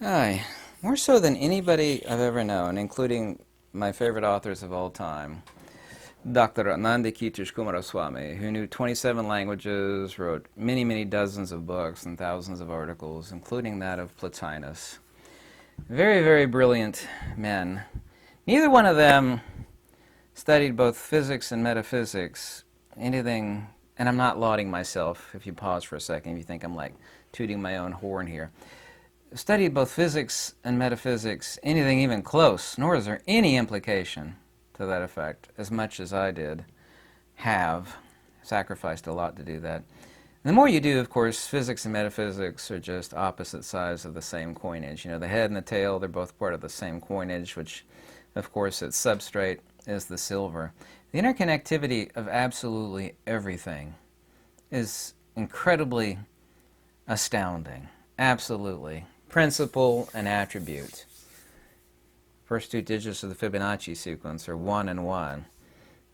Hi. More so than anybody I've ever known, including my favorite authors of all time, Dr. Ananda Kitish Kumaraswamy, who knew 27 languages, wrote many, many dozens of books and thousands of articles, including that of Plotinus. Very, very brilliant men. Neither one of them studied both physics and metaphysics, anything, and I'm not lauding myself, if you pause for a second, if you think I'm like tooting my own horn here. Studied both physics and metaphysics, anything even close, nor is there any implication to that effect, as much as I did have sacrificed a lot to do that. And the more you do, of course, physics and metaphysics are just opposite sides of the same coinage. You know, the head and the tail, they're both part of the same coinage, which, of course, its substrate is the silver. The interconnectivity of absolutely everything is incredibly astounding. Absolutely. Principle and attribute. First two digits of the Fibonacci sequence are 1 and 1.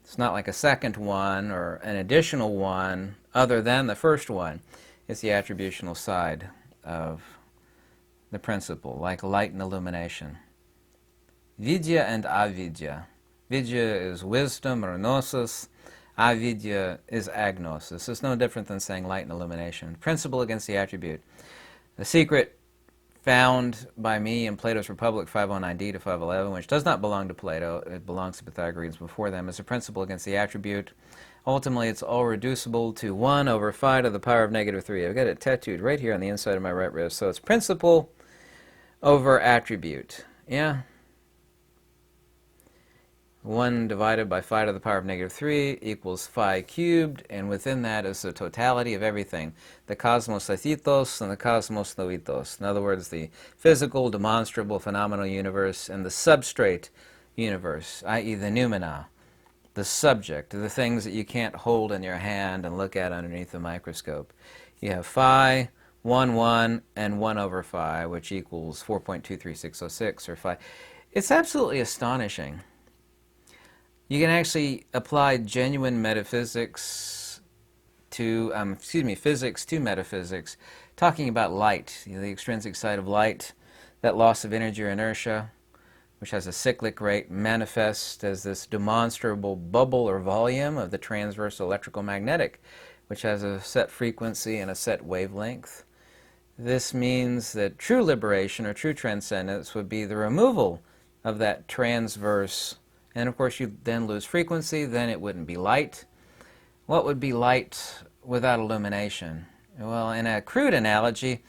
It's not like a second one or an additional one other than the first one. It's the attributional side of the principle, like light and illumination. Vidya and avidya. Vidya is wisdom or gnosis. Avidya is agnosis. It's no different than saying light and illumination. Principle against the attribute. The secret found by me in Plato's Republic 509d to 511, which does not belong to Plato, it belongs to Pythagoreans before them, is a principle against the attribute. Ultimately, it's all reducible to 1 over phi to the power of negative 3. I've got it tattooed right here on the inside of my right wrist. So it's principle over attribute. Yeah? 1 divided by phi to the power of negative 3 equals phi cubed, and within that is the totality of everything, the cosmos athithos and the cosmos noitos. In other words, the physical, demonstrable, phenomenal universe and the substrate universe, i.e. the noumena, the subject, the things that you can't hold in your hand and look at underneath the microscope. You have phi, 1, 1, and 1 over phi, which equals 4.23606, or phi. It's absolutely astonishing. You can actually apply genuine metaphysics to, physics to metaphysics, talking about light, the extrinsic side of light, that loss of energy or inertia, which has a cyclic rate, manifests as this demonstrable bubble or volume of the transverse electrical magnetic, which has a set frequency and a set wavelength. This means that true liberation or true transcendence would be the removal of that transverse. And of course you then lose frequency, then it wouldn't be light. What would be light without illumination? Well, in a crude analogy,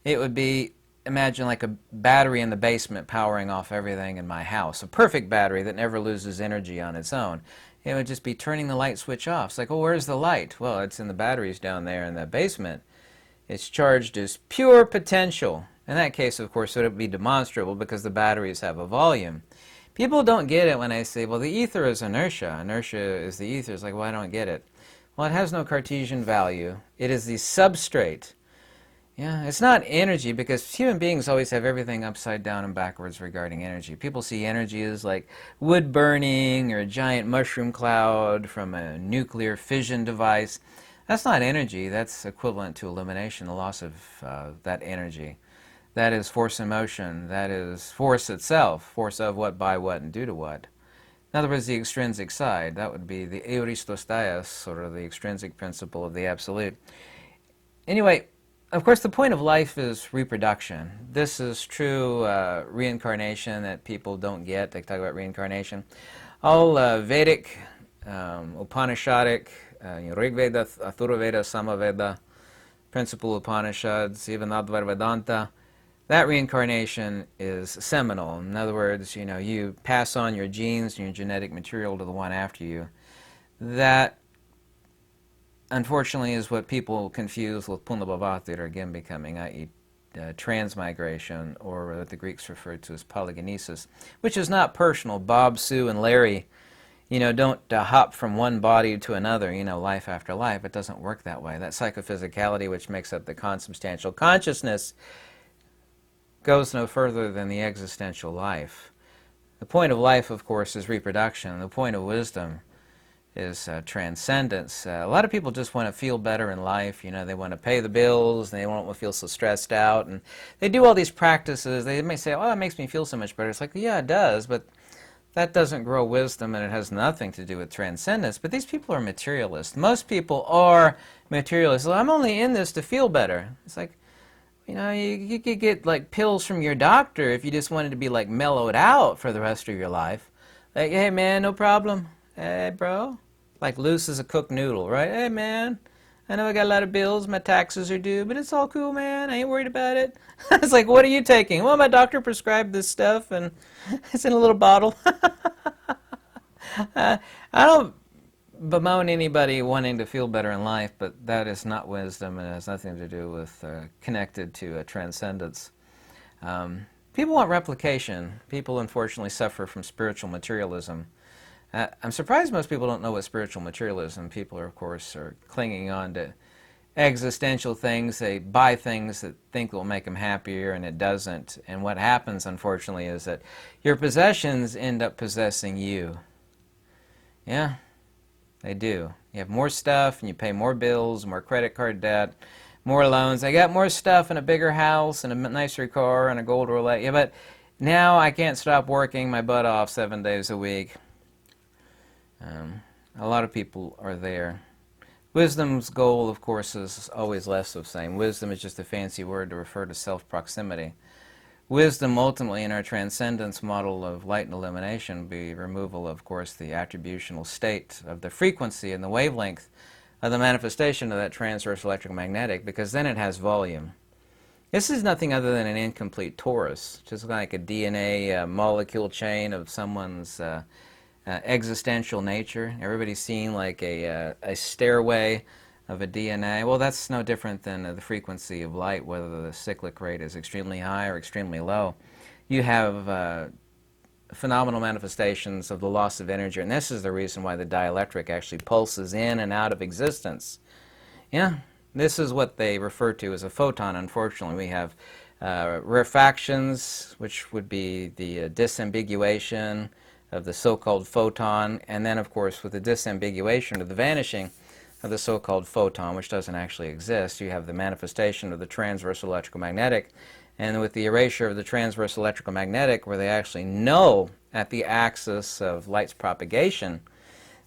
it would be, imagine like a battery in the basement powering off everything in my house. A perfect battery that never loses energy on its own. It would just be turning the light switch off. It's like, oh, where's the light? Well, it's in the batteries down there in the basement. It's charged as pure potential. In that case, of course, it would be demonstrable because the batteries have a volume. People don't get it when I say, well, the ether is inertia. Inertia is the ether. It's like, well, I don't get it. Well, it has no Cartesian value. It is the substrate. Yeah, it's not energy, because human beings always have everything upside down and backwards regarding energy. People see energy as like wood burning or a giant mushroom cloud from a nuclear fission device. That's not energy. That's equivalent to illumination, the loss of that energy. That is force in motion. That is force itself. Force of what, by what, and due to what. In other words, the extrinsic side. That would be the euristostaios, or the extrinsic principle of the absolute. Anyway, of course, the point of life is reproduction. This is true reincarnation that people don't get. They talk about reincarnation. All Vedic, Upanishadic, Rig Veda, Athura Veda, Samaveda, principal Upanishads, even Advaita Vedanta, that reincarnation is seminal. In other words, you pass on your genes and your genetic material to the one after you. That, unfortunately, is what people confuse with Punabhavati, or again becoming, i.e. Transmigration, or what the Greeks referred to as polygenesis, which is not personal. Bob, Sue, and Larry, don't hop from one body to another, life after life. It doesn't work that way. That psychophysicality, which makes up the consubstantial consciousness, goes no further than the existential life. The point of life, of course, is reproduction. The point of wisdom is transcendence. A lot of people just want to feel better in life. You know, they want to pay the bills, and they don't want to feel so stressed out, and they do all these practices. They may say, oh, it makes me feel so much better. It's like, yeah, it does, but that doesn't grow wisdom, and it has nothing to do with transcendence. But these people are materialists. Most people are materialists. Well, I'm only in this to feel better. It's like, you know, you could get like pills from your doctor if you just wanted to be like mellowed out for the rest of your life. Like, hey man, no problem. Hey bro. Like loose as a cooked noodle, right? Hey man, I know I got a lot of bills, my taxes are due, but it's all cool, man. I ain't worried about it. It's like, what are you taking? Well, my doctor prescribed this stuff, and it's in a little bottle. I don't bemoan anybody wanting to feel better in life, but that is not wisdom, and it has nothing to do with connected to transcendence. People want replication. People, unfortunately, suffer from spiritual materialism. I'm surprised most people don't know what spiritual materialism. People are, of course, clinging on to existential things. They buy things that think will make them happier, and it doesn't. And what happens, unfortunately, is that your possessions end up possessing you. Yeah, they do. You have more stuff, and you pay more bills, more credit card debt, more loans. I got more stuff and a bigger house and a nicer car and a gold Rolex. Yeah, but now I can't stop working my butt off 7 days a week. A lot of people are there. Wisdom's goal, of course, is always less of same. Wisdom is just a fancy word to refer to self-proximity. Wisdom, ultimately, in our transcendence model of light and illumination, would be removal, of course, the attributional state of the frequency and the wavelength of the manifestation of that transverse electromagnetic, because then it has volume. This is nothing other than an incomplete torus, just like a DNA molecule chain of someone's existential nature. Everybody's seen like a stairway of a DNA. Well, that's no different than the frequency of light, whether the cyclic rate is extremely high or extremely low. You have phenomenal manifestations of the loss of energy, and this is the reason why the dielectric actually pulses in and out of existence. Yeah, this is what they refer to as a photon. Unfortunately, we have rarefactions, which would be the disambiguation of the so-called photon, and then, of course, with the disambiguation or the vanishing of the so-called photon, which doesn't actually exist, you have the manifestation of the transverse electromagnetic, and with the erasure of the transverse electromagnetic, where they actually know at the axis of light's propagation,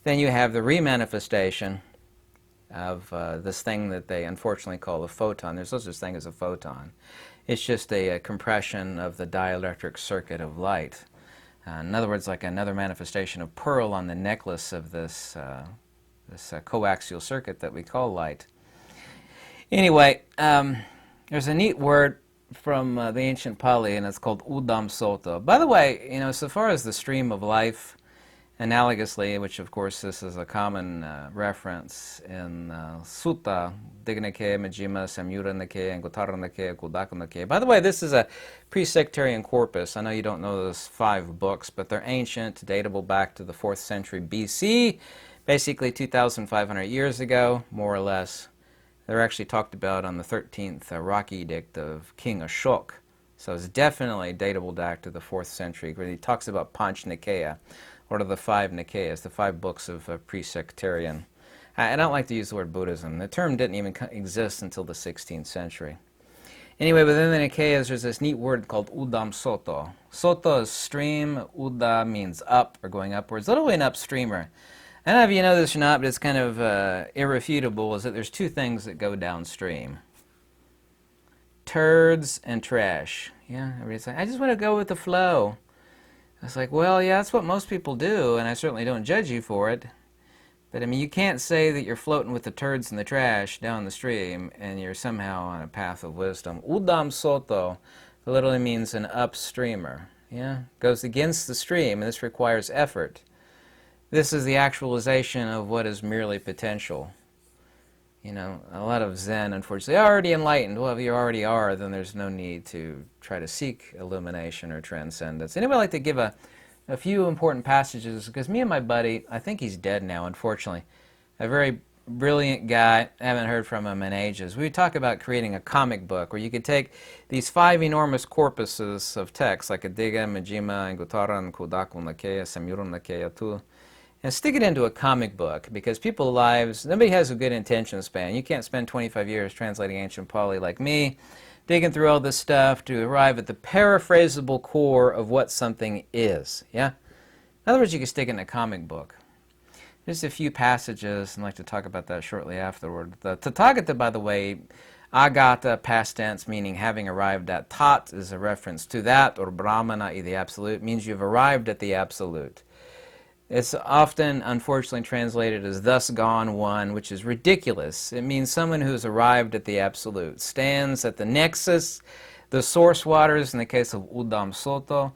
then you have the remanifestation of this thing that they unfortunately call a photon. There's no such thing as a photon. It's just a compression of the dielectric circuit of light. In other words, like another manifestation of pearl on the necklace of this coaxial circuit that we call light. Anyway, there's a neat word from the ancient Pali, and it's called udam soto. By the way, you know, so far as the stream of life, analogously, which of course this is a common reference in Sutta, Digha-Nikaya, Majjhima, Samyutta-Nikaya, and Gottara-Nikaya, Kudaka-Nikaya. By the way, this is a pre-sectarian corpus. I know you don't know those 5 books, but they're ancient, datable back to the 4th century BC, basically 2,500 years ago, more or less. They're actually talked about on the 13th Rock Edict of King Ashok. So it's definitely datable back to the 4th century, where he talks about Panch Nikaya, or the 5 Nikayas, the 5 books of pre-sectarian. I don't like to use the word Buddhism. The term didn't even exist until the 16th century. Anyway, within the Nikayas, there's this neat word called udam soto. Soto is stream, uda means up or going upwards, literally an upstreamer. I don't know if you know this or not, but it's kind of irrefutable, is that there's 2 things that go downstream. Turds and trash. Yeah, everybody's like, I just want to go with the flow. I was like, well, yeah, that's what most people do, and I certainly don't judge you for it. But, I mean, you can't say that you're floating with the turds and the trash down the stream and you're somehow on a path of wisdom. Udam soto literally means an upstreamer. Yeah, goes against the stream, and this requires effort. This is the actualization of what is merely potential. You know, a lot of Zen, unfortunately, are already enlightened. Well, if you already are, then there's no need to try to seek illumination or transcendence. Anybody like to give a few important passages? Because me and my buddy, I think he's dead now, unfortunately, a very brilliant guy, I haven't heard from him in ages. We talk about creating a comic book where you could take these 5 enormous corpuses of text, like a Digha, Majjhima, and Gottara, and Kudaka, Nikaya, Samyutta Nikaya, too. and stick it into a comic book, because people's lives, nobody has a good attention span. You can't spend 25 years translating ancient Pali like me, digging through all this stuff to arrive at the paraphrasable core of what something is. Yeah? In other words, you can stick it in a comic book. Just a few passages, and I'd like to talk about that shortly afterward. The Tathagata, by the way, agata, past tense, meaning having arrived at. Tat is a reference to that, or brahmana, the absolute, means you've arrived at the absolute. It's often, unfortunately, translated as thus gone one, which is ridiculous. It means someone who's arrived at the absolute, stands at the nexus, the source waters, in the case of Udam Soto.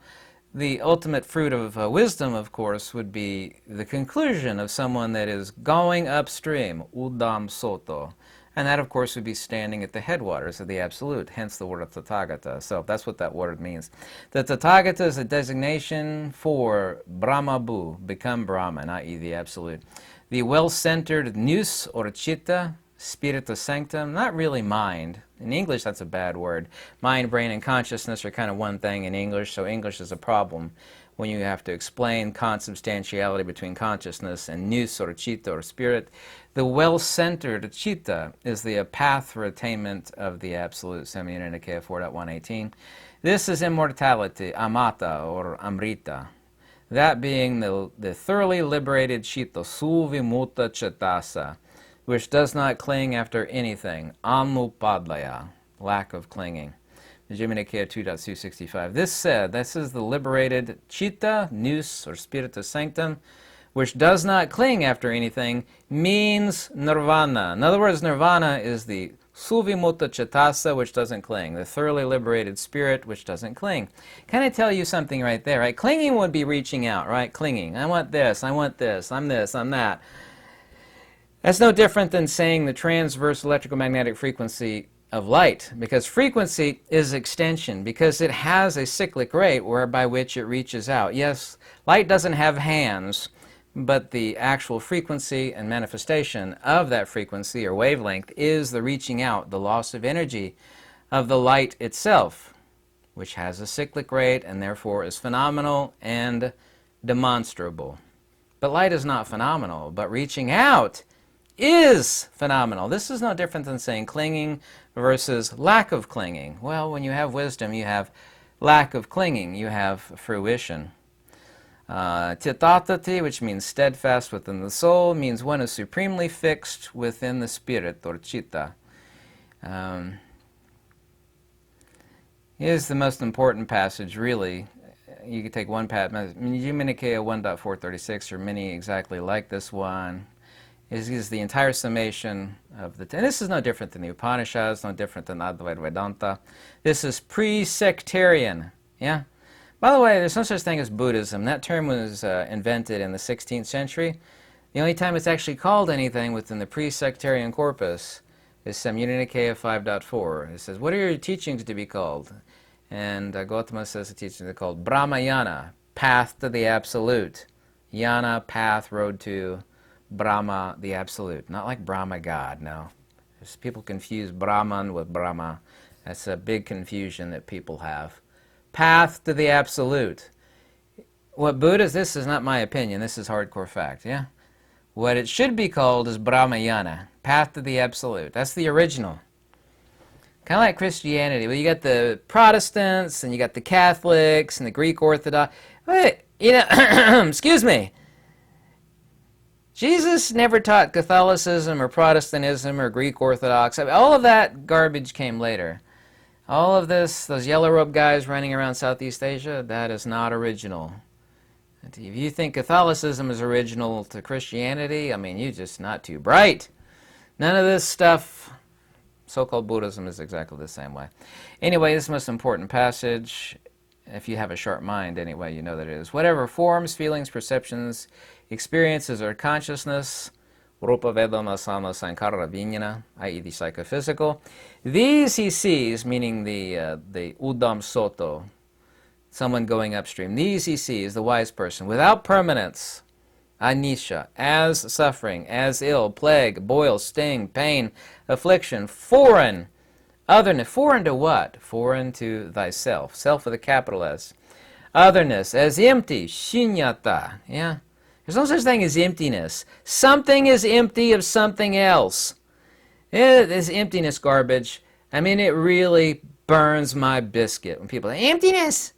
The ultimate fruit of wisdom, of course, would be the conclusion of someone that is going upstream, Udam Soto. And that, of course, would be standing at the headwaters of the Absolute, hence the word of Tathagata. So that's what that word means. The Tathagata is a designation for Brahmabhu, become Brahman, i.e. the Absolute. The well-centered nous or chitta, spiritus sanctum, not really mind. In English, that's a bad word. Mind, brain, and consciousness are kind of one thing in English, so English is a problem when you have to explain consubstantiality between consciousness and nous or chitta or spirit. The well-centered chitta is the path for attainment of the Absolute, Samyutta Nikaya 4.118. This is immortality, amata or amrita. That being the thoroughly liberated chitta, suvimuta chittasa, which does not cling after anything, anupadlaya, lack of clinging. Majjhima Nikaya 2.265. This said, this is the liberated chitta, nous, or spiritus sanctum, which does not cling after anything, means nirvana. In other words, nirvana is the suvimutta chittasa, which doesn't cling, the thoroughly liberated spirit, which doesn't cling. Kind of tell you something right there, right? Clinging would be reaching out, right? Clinging. I want this, I'm this, I'm that. That's no different than saying the transverse electromagnetic frequency of light, because frequency is extension, because it has a cyclic rate whereby which it reaches out. Yes, light doesn't have hands, but the actual frequency and manifestation of that frequency or wavelength is the reaching out, the loss of energy of the light itself, which has a cyclic rate and therefore is phenomenal and demonstrable. But light is not phenomenal, but reaching out is phenomenal. This is no different than saying clinging versus lack of clinging. Well, when you have wisdom, you have lack of clinging, you have fruition. Titatati, which means steadfast within the soul, means one is supremely fixed within the spirit, or chitta. Here's the most important passage, really. You could take one passage, Majjhima Nikaya 1.436, or many exactly like this one. Is the entire summation of the... And this is no different than the Upanishads, no different than Advaita Vedanta. This is pre-sectarian, yeah? By the way, there's no such thing as Buddhism. That term was invented in the 16th century. The only time it's actually called anything within the pre-sectarian corpus is Samyutta Nikaya 5.4. It says, what are your teachings to be called? And Gautama says the teachings are called Brahmayana, path to the Absolute. Yana, path, road to Brahma, the Absolute. Not like Brahma God, no. People confuse Brahman with Brahma. That's a big confusion that people have. Path to the Absolute. What Buddha's, this is not my opinion, this is hardcore fact, yeah? What it should be called is Brahmayana, path to the Absolute. That's the original. Kind of like Christianity. Well, you got the Protestants, and you got the Catholics, and the Greek Orthodox. Wait, you know, excuse me. Jesus never taught Catholicism or Protestantism or Greek Orthodox. I mean, all of that garbage came later. All of this, those yellow robe guys running around Southeast Asia, that is not original. If you think Catholicism is original to Christianity, I mean, you're just not too bright. None of this stuff, so-called Buddhism, is exactly the same way. Anyway, this is the most important passage. If you have a sharp mind, anyway, you know that it is. Whatever forms, feelings, perceptions, experiences, or consciousness, Rupa Vedana Sama Sankara Vijnana, i.e. the psychophysical, these he sees, meaning the Udam Soto, someone going upstream. These he sees, the wise person, without permanence, anisha, as suffering, as ill, plague, boil, sting, pain, affliction, foreign, otherness. Foreign to what? Foreign to thyself. Self with a capital S. Otherness, as empty, shinyata. Yeah? There's no such thing as emptiness. Something is empty of something else. This emptiness garbage, I mean, it really burns my biscuit when people say, emptiness,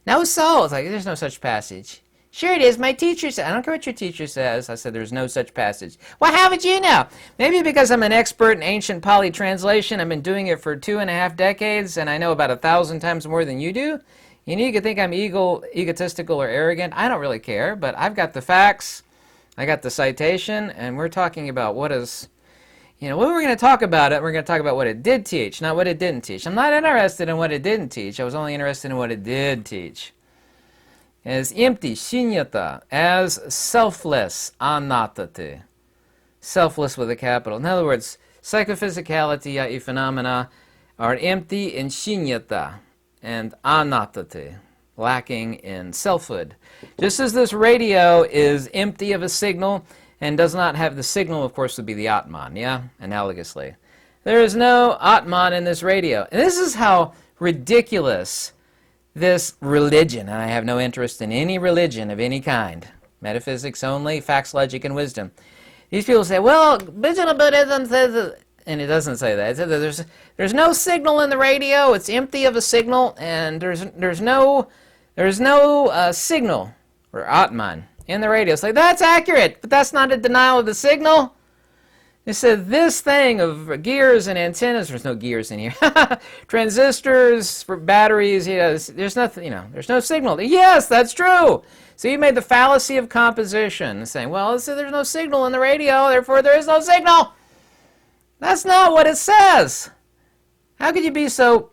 no soul. It's like, there's no such passage. Sure it is. My teacher said, I don't care what your teacher says. I said, there's no such passage. Well, how would you know? Maybe because I'm an expert in ancient Pali translation. I've been doing it for 2.5 decades, and I know about 1,000 times more than you do. You know, you could think I'm egotistical or arrogant. I don't really care, but I've got the facts. I got the citation, and we're talking about what is, you know, when we're going to talk about it, we're going to talk about what it did teach, not what it didn't teach. I'm not interested in what it didn't teach. I was only interested in what it did teach. As empty, shinyata, as selfless, anatate. Selfless with a capital. In other words, psychophysicality, i.e. phenomena, are empty in shinyata and anatate, lacking in selfhood. Just as this radio is empty of a signal and does not have the signal, of course, would be the Atman, yeah? Analogously. There is no Atman in this radio. And this is how ridiculous this religion, and I have no interest in any religion of any kind, metaphysics only, facts, logic, and wisdom. These people say, well, Vijnana Buddhism says, and it doesn't say that. It says that there's no signal in the radio, it's empty of a signal, and there's no signal, or Atman, in the radio. It's like, that's accurate, but that's not a denial of the signal. It said this thing of gears and antennas, there's no gears in here, transistors for batteries, you know, there's nothing, you know, there's no signal. Yes, that's true. So you made the fallacy of composition, saying, well, so there's no signal in the radio, therefore there is no signal. That's not what it says. How could you be so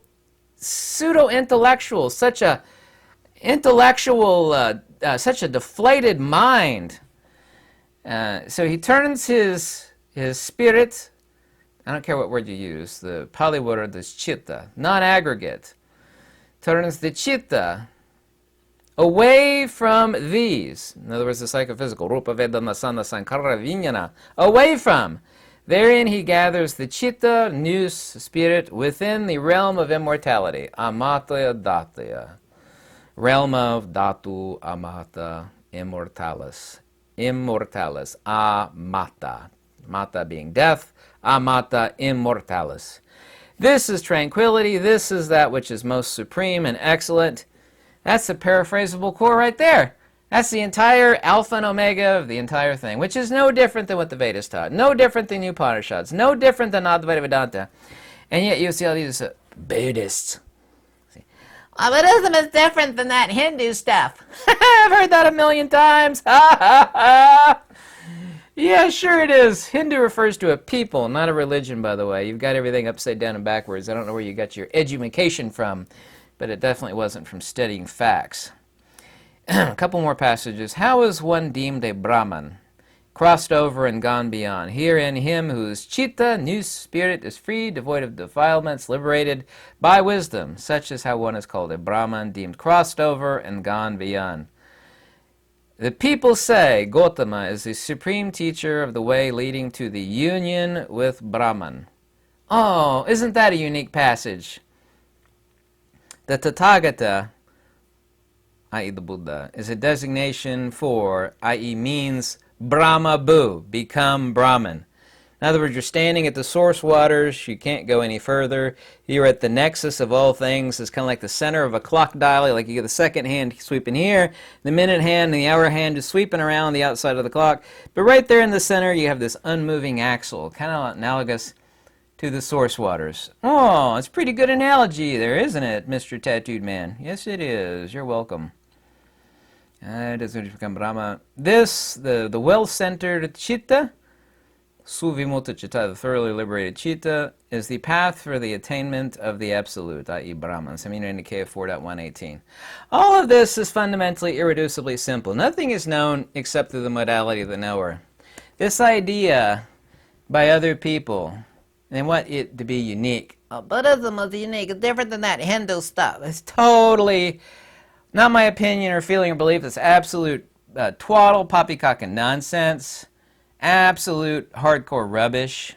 pseudo-intellectual, such a intellectual, such a deflated mind? So he turns his spirit, I don't care what word you use, the Pali word is chitta, non-aggregate, turns the chitta away from these. In other words, the psychophysical, rupa, vedana, sana, sankara, vijnana, away from. Therein he gathers the chitta, nous, spirit, within the realm of immortality, amataya dataya, realm of dhatu, amata, immortalis, amata. Mata being death, amata immortalis. This is tranquility, this is that which is most supreme and excellent. That's the paraphrasable core right there. That's the entire alpha and omega of the entire thing, which is no different than what the Vedas taught, no different than Upanishads, no different than Advaita Vedanta. And yet you see all these Buddhists. Buddhism is different than that Hindu stuff. I've heard that 1,000,000 times. Yeah, sure it is. Hindu refers to a people, not a religion, by the way. You've got everything upside down and backwards. I don't know where you got your edumacation from, but it definitely wasn't from studying facts. A couple more passages. How is one deemed a Brahman? Crossed over and gone beyond. Herein him whose chitta, nous, spirit, is free, devoid of defilements, liberated by wisdom. Such is how one is called a Brahman, deemed crossed over and gone beyond. The people say Gautama is the supreme teacher of the way leading to the union with Brahman. Oh, isn't that a unique passage? The Tathagata, i.e. the Buddha, is a designation for, i.e. means Brahma Bu, become Brahman. In other words, you're standing at the source waters, you can't go any further, you're at the nexus of all things. It's kind of like the center of a clock dial, like you get the second hand sweeping here, the minute hand and the hour hand is sweeping around the outside of the clock, but right there in the center you have this unmoving axle, kind of analogous to the source waters. Oh, it's a pretty good analogy there, isn't it, Mr. Tattooed Man? Yes, it is. You're welcome. It is going to become Brahma. This, the well-centered chitta, Suvimutta Chitta, the thoroughly liberated chitta, is the path for the attainment of the absolute, i.e. Brahman. Samhita Nikaya 4.118. All of this is fundamentally irreducibly simple. Nothing is known except through the modality of the knower. This idea by other people, they want it to be unique. Oh, Buddhism is unique. It's different than that Hindu stuff. It's totally not my opinion or feeling or belief. It's absolute twaddle, poppycock, and nonsense. Absolute hardcore rubbish.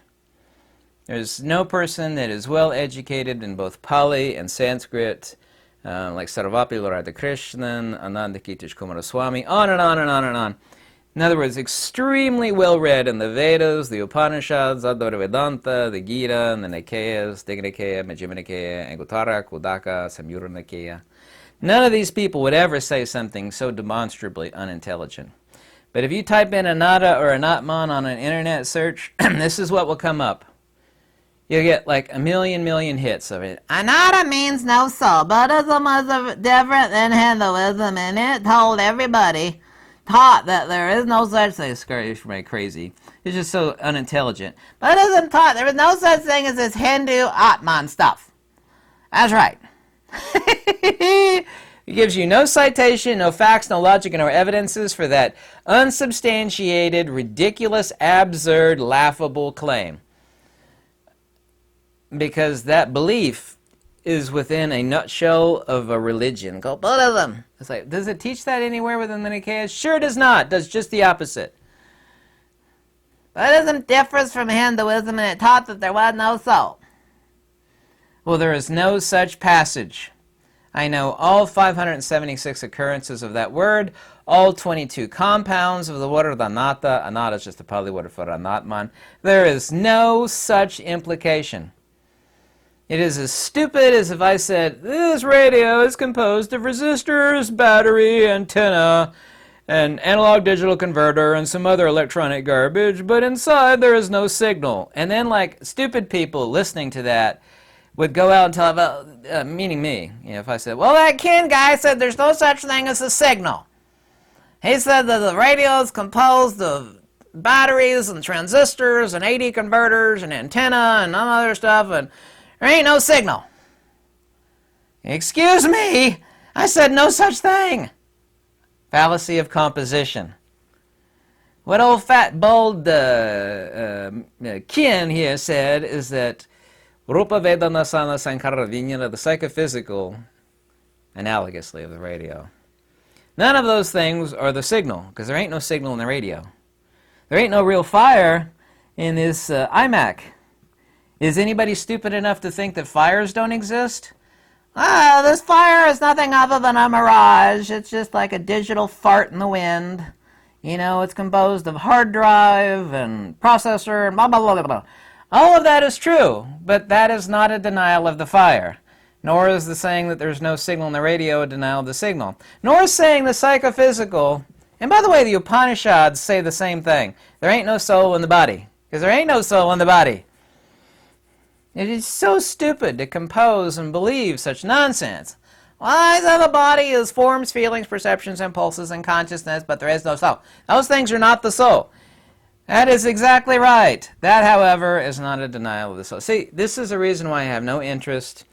There's no person that is well educated in both Pali and Sanskrit, like Sarvapalli Radhakrishnan, Ananda Kitish Kumaraswamy, on and on and on and on. In other words, extremely well read in the Vedas, the Upanishads, Advaita Vedanta, the Gita, and the Nikayas, Digha Nikaya, Majjhima Nikaya, Anguttara, Kudaka, Samyutta Nikaya. None of these people would ever say something so demonstrably unintelligent. But if you type in Anatta or Anatman on an internet search, this is what will come up. You'll get like a million hits of it. Anatta means no soul. Buddhism is different than Hinduism, and it told everybody, taught that there is no such thing. It's crazy. It's just so unintelligent. Buddhism taught there was no such thing as this Hindu Atman stuff. That's right. It gives you no citation, no facts, no logic, and no evidences for that unsubstantiated, ridiculous, absurd, laughable claim. Because that belief is within a nutshell of a religion called Buddhism. It's like, does it teach that anywhere within the Nikayas? Sure it does not. It does just the opposite. Buddhism differs from Hinduism, and it taught that there was no soul. Well, there is no such passage. I know all 576 occurrences of that word, all 22 compounds of the word anatta. Anatta is just a Pali word for anatman. There is no such implication. It is as stupid as if I said, this radio is composed of resistors, battery, antenna, an analog digital converter, and some other electronic garbage, but inside there is no signal. And then, like, stupid people listening to that would go out and tell about, meaning me, if I said, well, that Ken guy said there's no such thing as a signal. He said that the radio is composed of batteries and transistors and AD converters and antenna and all other stuff, and there ain't no signal. Excuse me, I said no such thing. Fallacy of composition. What old fat bald Ken here said is that Rupa Vedana Sana Sankara Vijnana, the psychophysical, analogously of the radio. None of those things are the signal, because there ain't no signal in the radio. There ain't no real fire in this iMac. Is anybody stupid enough to think that fires don't exist? This fire is nothing other than a mirage. It's just like a digital fart in the wind. You know, it's composed of hard drive and processor and blah, blah, blah, blah, blah. All of that is true, but that is not a denial of the fire. Nor is the saying that there's no signal in the radio a denial of the signal. Nor is saying the psychophysical, and by the way, the Upanishads say the same thing. There ain't no soul in the body, because there ain't no soul in the body. It is so stupid to compose and believe such nonsense. Well, I say the body is forms, feelings, perceptions, impulses, and consciousness, but there is no soul. Those things are not the soul. That is exactly right. That, however, is not a denial of the soul. See, this is a reason why I have no interest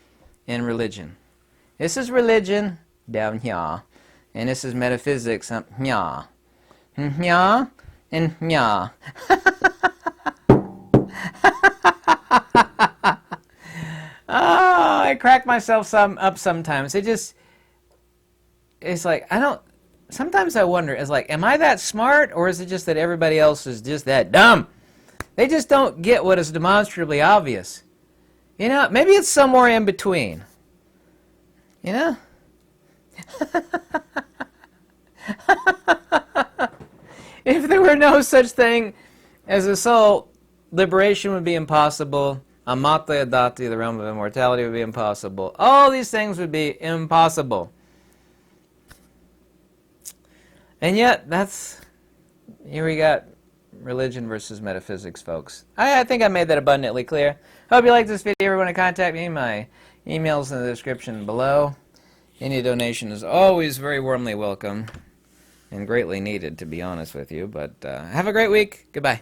in religion. This is religion down here, and this is metaphysics up here. Here and here. Oh, I crack myself up sometimes. It's like, sometimes I wonder, it's like, am I that smart, or is it just that everybody else is just that dumb? They just don't get what is demonstrably obvious. You know, maybe it's somewhere in between. You know? If there were no such thing as a soul, liberation would be impossible. Amata Adati, the realm of immortality, would be impossible. All these things would be impossible. And yet, here we got religion versus metaphysics, folks. I think I made that abundantly clear. Hope you like this video. If you want to contact me, my email's in the description below. Any donation is always very warmly welcome and greatly needed, to be honest with you. But have a great week. Goodbye.